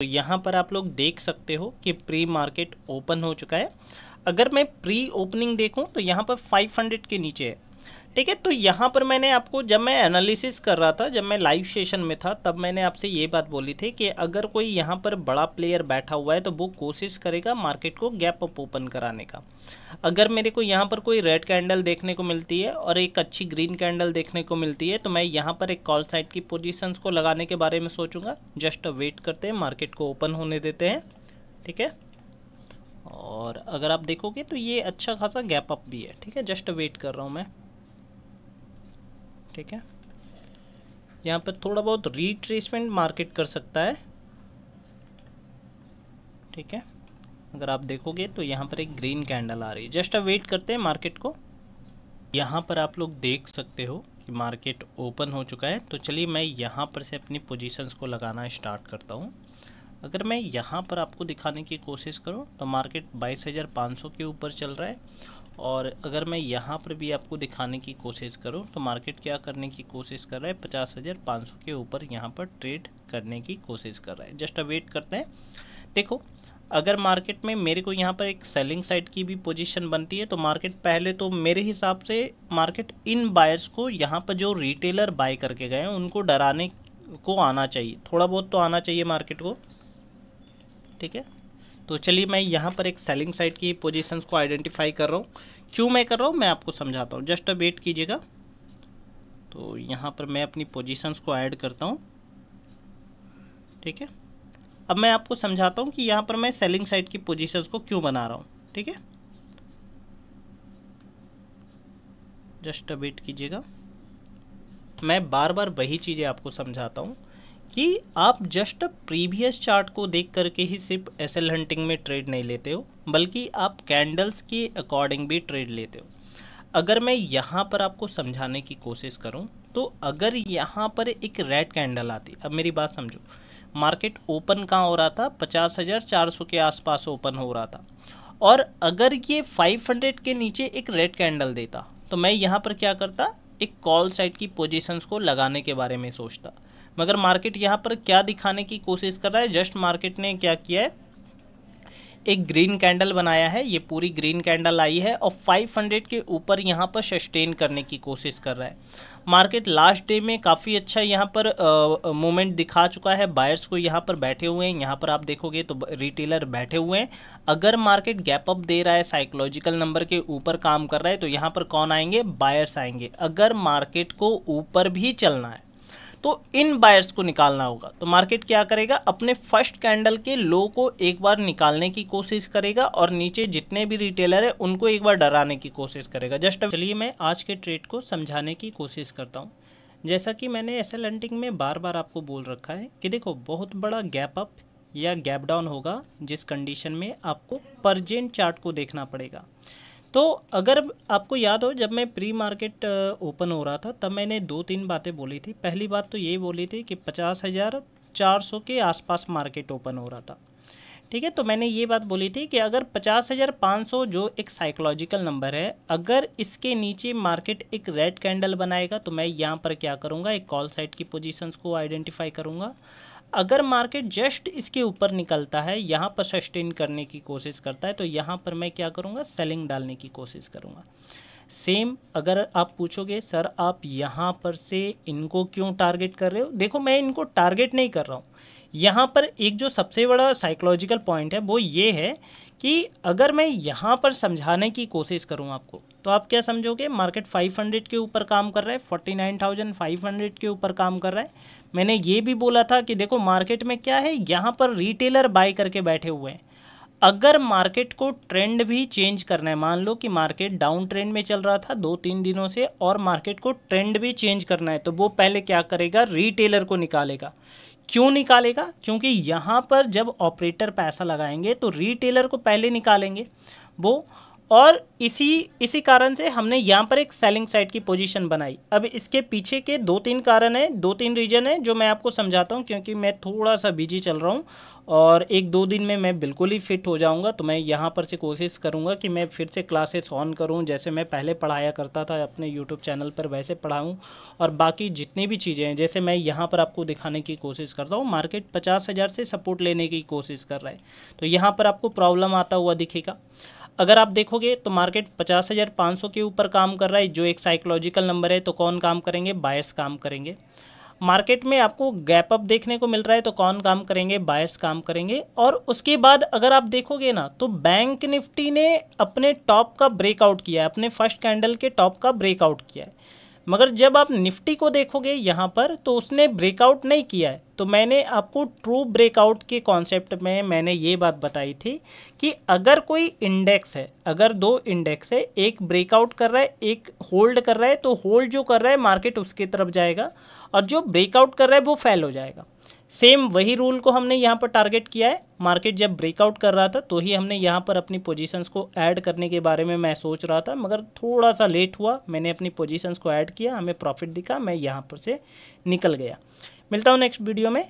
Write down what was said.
तो यहाँ पर आप लोग देख सकते हो कि प्री मार्केट ओपन हो चुका है। अगर मैं प्री ओपनिंग देखूं तो यहाँ पर 500 के नीचे है। ठीक है, तो यहाँ पर मैंने आपको, जब मैं एनालिसिस कर रहा था, जब मैं लाइव सेशन में था, तब मैंने आपसे ये बात बोली थी कि अगर कोई यहाँ पर बड़ा प्लेयर बैठा हुआ है तो वो कोशिश करेगा मार्केट को गैप अप ओपन कराने का। अगर मेरे को यहाँ पर कोई रेड कैंडल देखने को मिलती है और एक अच्छी ग्रीन कैंडल देखने को मिलती है तो मैं यहाँ पर एक कॉल साइड की पोजीशंस को लगाने के बारे में सोचूंगा। जस्ट वेट करते हैं, मार्केट को ओपन होने देते हैं। ठीक है, और अगर आप देखोगे तो ये अच्छा खासा गैप अप भी है। ठीक है, जस्ट वेट कर रहा हूँ मैं। ठीक है, यहाँ पर थोड़ा बहुत रिट्रेसमेंट मार्केट कर सकता है। ठीक है, अगर आप देखोगे तो यहाँ पर एक ग्रीन कैंडल आ रही है। जस्ट वेट करते हैं मार्केट को। यहाँ पर आप लोग देख सकते हो कि मार्केट ओपन हो चुका है। तो चलिए मैं यहाँ पर से अपनी पोजीशंस को लगाना स्टार्ट करता हूँ। अगर मैं यहाँ पर आपको दिखाने की कोशिश करूँ तो मार्केट 22,500 के ऊपर चल रहा है। और अगर मैं यहाँ पर भी आपको दिखाने की कोशिश करूँ तो मार्केट क्या करने की कोशिश कर रहा है, 50,500 के ऊपर यहाँ पर ट्रेड करने की कोशिश कर रहा है। जस्ट वेट करते हैं। देखो, अगर मार्केट में मेरे को यहाँ पर एक सेलिंग साइड की भी पोजीशन बनती है तो मार्केट पहले तो मेरे हिसाब से मार्केट इन बायर्स को, यहाँ पर जो रिटेलर बाय करके गए हैं उनको डराने को आना चाहिए, थोड़ा बहुत तो आना चाहिए मार्केट को। ठीक है, तो चलिए मैं यहाँ पर एक सेलिंग साइड की पोजीशंस को आइडेंटिफाई कर रहा हूँ। क्यों मैं कर रहा हूँ मैं आपको समझाता हूँ, जस्ट वेट कीजिएगा। तो यहाँ पर मैं अपनी पोजीशंस को ऐड करता हूँ। ठीक है, अब मैं आपको समझाता हूँ कि यहाँ पर मैं सेलिंग साइड की पोजीशंस को क्यों बना रहा हूँ। ठीक है, जस्ट वेट कीजिएगा। मैं बार बार वही चीज़ें आपको समझाता हूँ कि आप जस्ट प्रीवियस चार्ट को देख करके ही सिर्फ एसएल हंटिंग में ट्रेड नहीं लेते हो, बल्कि आप कैंडल्स के अकॉर्डिंग भी ट्रेड लेते हो। अगर मैं यहाँ पर आपको समझाने की कोशिश करूँ तो अगर यहाँ पर एक रेड कैंडल आती, अब मेरी बात समझो, मार्केट ओपन कहाँ हो रहा था, 50,400 के आसपास ओपन हो रहा था, और अगर ये 500 के नीचे एक रेड कैंडल देता तो मैं यहाँ पर क्या करता, एक कॉल साइड की पोजीशंस को लगाने के बारे में सोचता। मगर मार्केट यहाँ पर क्या दिखाने की कोशिश कर रहा है, जस्ट मार्केट ने क्या किया है, एक ग्रीन कैंडल बनाया है, ये पूरी ग्रीन कैंडल आई है और 500 के ऊपर यहाँ पर सस्टेन करने की कोशिश कर रहा है। मार्केट लास्ट डे में काफ़ी अच्छा यहाँ पर मूवमेंट दिखा चुका है। बायर्स को यहाँ पर बैठे हुए हैं, यहाँ पर आप देखोगे तो रिटेलर बैठे हुए हैं। अगर मार्केट गैप अप दे रहा है, साइकोलॉजिकल नंबर के ऊपर काम कर रहा है, तो यहाँ पर कौन आएंगे, बायर्स आएंगे। अगर मार्केट को ऊपर भी चलना है तो इन बायर्स को निकालना होगा। तो मार्केट क्या करेगा, अपने फर्स्ट कैंडल के लो को एक बार निकालने की कोशिश करेगा और नीचे जितने भी रिटेलर है उनको एक बार डराने की कोशिश करेगा। जस्ट चलिए मैं आज के ट्रेड को समझाने की कोशिश करता हूँ। जैसा कि मैंने एसएल हंटिंग में बार बार आपको बोल रखा है कि देखो, बहुत बड़ा गैप अप या गैप डाउन होगा जिस कंडीशन में आपको परजेंट चार्ट को देखना पड़ेगा। तो अगर आपको याद हो, जब मैं प्री मार्केट ओपन हो रहा था तब मैंने 2-3 बातें बोली थी। पहली बात तो ये बोली थी कि 50,400 के आसपास मार्केट ओपन हो रहा था। ठीक है, तो मैंने ये बात बोली थी कि अगर 50,500 जो एक साइकोलॉजिकल नंबर है, अगर इसके नीचे मार्केट एक रेड कैंडल बनाएगा तो मैं यहाँ पर क्या करूँगा, एक कॉल साइड की पोजीशंस को आइडेंटिफाई करूँगा। अगर मार्केट जस्ट इसके ऊपर निकलता है, यहाँ पर सस्टेन करने की कोशिश करता है, तो यहाँ पर मैं क्या करूँगा, सेलिंग डालने की कोशिश करूँगा। सेम अगर आप पूछोगे सर आप यहाँ पर से इनको क्यों टारगेट कर रहे हो, देखो मैं इनको टारगेट नहीं कर रहा हूँ। यहाँ पर एक जो सबसे बड़ा साइकोलॉजिकल पॉइंट है वो ये है कि अगर मैं यहाँ पर समझाने की कोशिश करूँ आपको, तो आप क्या समझोगे, मार्केट 500 के ऊपर काम कर रहा है, 49,500 के ऊपर काम कर रहा है। मैंने ये भी बोला था कि देखो मार्केट में क्या है, यहाँ पर रिटेलर बाय करके बैठे हुए हैं। अगर मार्केट को ट्रेंड भी चेंज करना है, मान लो कि मार्केट डाउन ट्रेंड में चल रहा था 2-3 दिनों से और मार्केट को ट्रेंड भी चेंज करना है, तो वो पहले क्या करेगा, रिटेलर को निकालेगा। क्यों निकालेगा, क्योंकि यहाँ पर जब ऑपरेटर पैसा लगाएंगे तो रिटेलर को पहले निकालेंगे वो, और इसी कारण से हमने यहाँ पर एक सेलिंग साइड की पोजीशन बनाई। अब इसके पीछे के 2-3 कारण हैं, 2-3 रीजन हैं जो मैं आपको समझाता हूँ, क्योंकि मैं थोड़ा सा बिजी चल रहा हूँ और 1-2 दिन में मैं बिल्कुल ही फिट हो जाऊँगा। तो मैं यहाँ पर से कोशिश करूँगा कि मैं फिर से क्लासेस ऑन करूँ, जैसे मैं पहले पढ़ाया करता था अपने यूट्यूब चैनल पर वैसे पढ़ाऊँ। और बाकी जितनी भी चीज़ें हैं, जैसे मैं यहाँ पर आपको दिखाने की कोशिश करता हूँ, मार्केट 50,000 से सपोर्ट लेने की कोशिश कर रहा है, तो यहाँ पर आपको प्रॉब्लम आता हुआ दिखेगा। अगर आप देखोगे तो मार्केट 50,500 के ऊपर काम कर रहा है, जो एक साइकोलॉजिकल नंबर है, तो कौन काम करेंगे? बायर्स काम करेंगे। मार्केट में आपको गैप अप देखने को मिल रहा है, तो कौन काम करेंगे? बायर्स काम करेंगे। और उसके बाद अगर आप देखोगे ना, तो बैंक निफ्टी ने अपने टॉप का ब्रेकआउट किया है, अपने फर्स्ट कैंडल के टॉप का ब्रेकआउट किया है, मगर जब आप निफ्टी को देखोगे यहाँ पर, तो उसने ब्रेकआउट नहीं किया है। तो मैंने आपको ट्रू ब्रेकआउट के कॉन्सेप्ट में मैंने ये बात बताई थी कि अगर कोई इंडेक्स है, अगर 2 इंडेक्स है, एक ब्रेकआउट कर रहा है, एक होल्ड कर रहा है, तो होल्ड जो कर रहा है मार्केट उसकी तरफ जाएगा, और जो ब्रेकआउट कर रहा है वो फेल हो जाएगा। सेम वही रूल को हमने यहाँ पर टारगेट किया है। मार्केट जब ब्रेकआउट कर रहा था तो ही हमने यहाँ पर अपनी पोजीशंस को ऐड करने के बारे में मैं सोच रहा था, मगर थोड़ा सा लेट हुआ, मैंने अपनी पोजीशंस को ऐड किया, हमें प्रॉफिट दिखा, मैं यहाँ पर से निकल गया। मिलता हूँ नेक्स्ट वीडियो में।